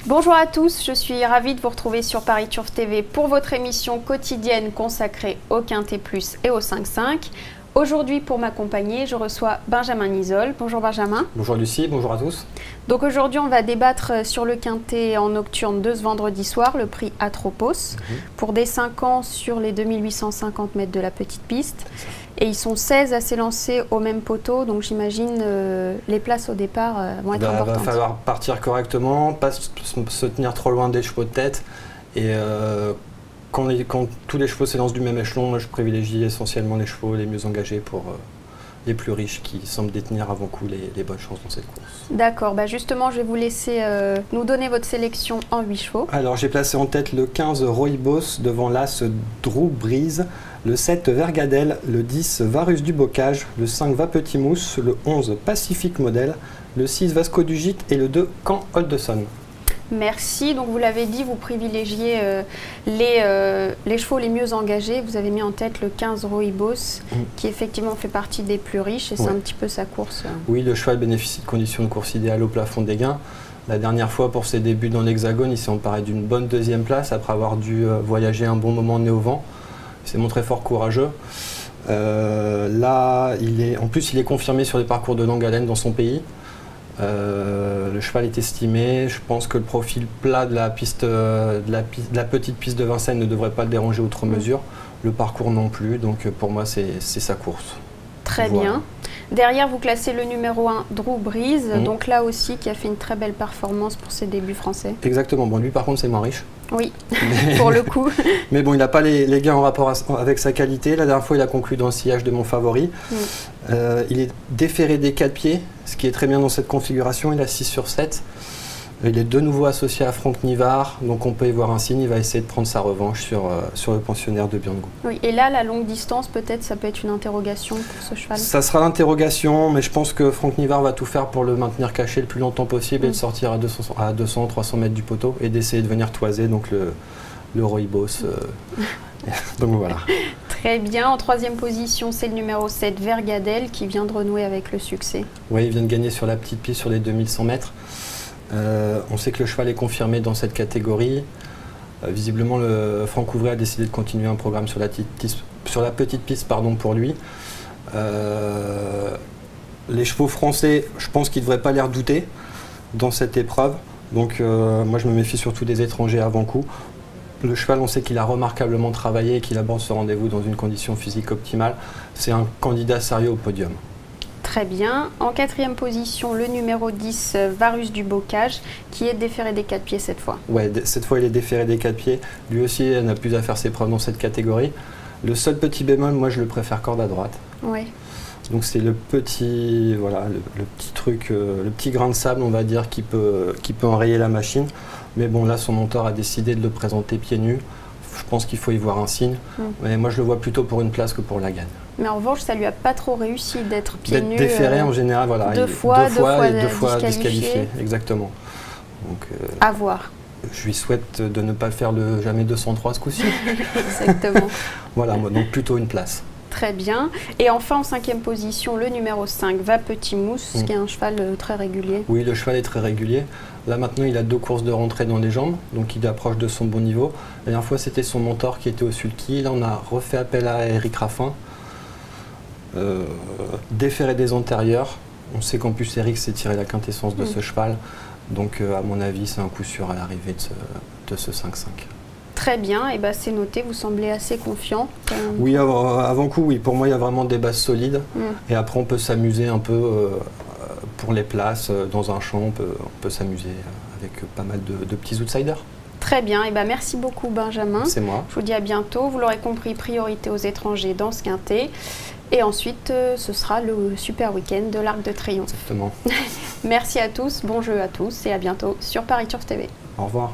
Bonjour à tous, je suis ravie de vous retrouver sur Paris Turf TV pour votre émission quotidienne consacrée au Quintet Plus et au 5-5. Aujourd'hui, pour m'accompagner, je reçois Benjamin Nisol. Bonjour Benjamin. Bonjour Lucie, bonjour à tous. Donc aujourd'hui, on va débattre sur le Quintet en nocturne de ce vendredi soir, le prix Atropos, pour des 5 ans sur les 2850 mètres de la petite piste. Et ils sont 16 à s'élancer au même poteau, donc j'imagine les places au départ vont être importantes. Il va falloir partir correctement, pas se tenir trop loin des chevaux de tête. Et quand tous les chevaux s'élancent du même échelon, moi, je privilégie essentiellement les chevaux les mieux engagés pour les plus riches qui semblent détenir avant coup les bonnes chances dans cette course. D'accord, bah justement je vais vous laisser nous donner votre sélection en 8 chevaux. Alors j'ai placé en tête le 15 Rooibos devant l'As Drew Breeze, le 7 Vergadel, le 10 Varus du Bocage, le 5 Va Petit Mousse, le 11 Pacific Model, le 6 Vasco du Gite et le 2 Camp Holdeson. Merci. Donc vous l'avez dit, vous privilégiez les chevaux les mieux engagés. Vous avez mis en tête le 15 Rooibos, qui effectivement fait partie des plus riches et c'est un petit peu sa course. Oui, le cheval bénéficie de conditions de course idéales au plafond des gains. La dernière fois, pour ses débuts dans l'Hexagone, il s'est emparé d'une bonne deuxième place après avoir dû voyager un bon moment nez au vent. Il s'est montré fort courageux. Là, en plus, il est confirmé sur les parcours de longue haleine dans son pays. Le cheval est estimé. Je pense que le profil plat de la petite piste de Vincennes ne devrait pas le déranger outre mesure. Le parcours non plus. Donc pour moi, c'est sa course. Très bien. Derrière, vous classez le numéro 1, Drew Breeze, donc là aussi qui a fait une très belle performance pour ses débuts français. Exactement. Bon, lui par contre, c'est moins riche. Oui, pour le coup. Mais bon, il n'a pas les gains en rapport avec sa qualité. La dernière fois, il a conclu dans le sillage de mon favori. Il est déféré des 4 pieds, ce qui est très bien dans cette configuration. Il a 6 sur 7. Il est de nouveau associé à Franck Nivard, donc on peut y voir un signe. Il va essayer de prendre sa revanche sur le pensionnaire de Birngout. Oui, et là, la longue distance, peut-être, ça peut être une interrogation pour ce cheval. Ça sera l'interrogation, mais je pense que Franck Nivard va tout faire pour le maintenir caché le plus longtemps possible et de sortir à 200-300 mètres du poteau et d'essayer de venir toiser donc le Rooibos. Donc voilà. Très bien. En 3e position, c'est le numéro 7, Vergadel, qui vient de renouer avec le succès. Oui, il vient de gagner sur la petite piste sur les 2100 mètres. On sait que le cheval est confirmé dans cette catégorie. Visiblement, Franck Ouvray a décidé de continuer un programme sur la petite piste pour lui. Les chevaux français, je pense qu'ils ne devraient pas les redouter dans cette épreuve. Donc moi, je me méfie surtout des étrangers avant coup. Le cheval, on sait qu'il a remarquablement travaillé et qu'il aborde ce rendez-vous dans une condition physique optimale. C'est un candidat sérieux au podium. Très bien. En 4e position, le numéro 10, Varus du Bocage, qui est déféré des 4 pieds cette fois. Oui, cette fois, il est déféré des 4 pieds. Lui aussi, il n'a plus à faire ses preuves dans cette catégorie. Le seul petit bémol, moi, je le préfère corde à droite. Oui. Donc c'est le petit, voilà, le petit truc, le petit grain de sable, on va dire, qui peut enrayer la machine. Mais bon, là, son monteur a décidé de le présenter pieds nus. Je pense qu'il faut y voir un signe. Mais moi, je le vois plutôt pour une place que pour la gagne. Mais en revanche, ça lui a pas trop réussi d'être pieds nus. Déféré en général, voilà. Deux fois disqualifié. Exactement. Donc, à voir. Je lui souhaite de ne pas faire le jamais 203 ce coup-ci. Exactement. Voilà, donc plutôt une place. Très bien. Et enfin, en 5e position, le numéro 5, Va Petit Mousse, qui est un cheval très régulier. Oui, le cheval est très régulier. Là, maintenant, il a 2 courses de rentrée dans les jambes, donc il approche de son bon niveau. La dernière fois, c'était son mentor qui était au sulky. Là, on a refait appel à Eric Raffin. Déféré des antérieurs. On sait qu'en plus, Eric s'est tiré la quintessence de ce cheval. Donc, à mon avis, c'est un coup sûr à l'arrivée de ce 5-5. Très bien, et c'est noté, vous semblez assez confiant. Oui, avant coup, oui. Pour moi, il y a vraiment des bases solides. Et après, on peut s'amuser un peu pour les places. Dans un champ, on peut s'amuser avec pas mal de petits outsiders. Très bien, et merci beaucoup Benjamin. C'est moi. Je vous dis à bientôt. Vous l'aurez compris, priorité aux étrangers dans ce quintet. Et ensuite, ce sera le super week-end de l'Arc de Triomphe. Exactement. Merci à tous, bon jeu à tous et à bientôt sur Paris Turf TV. Au revoir.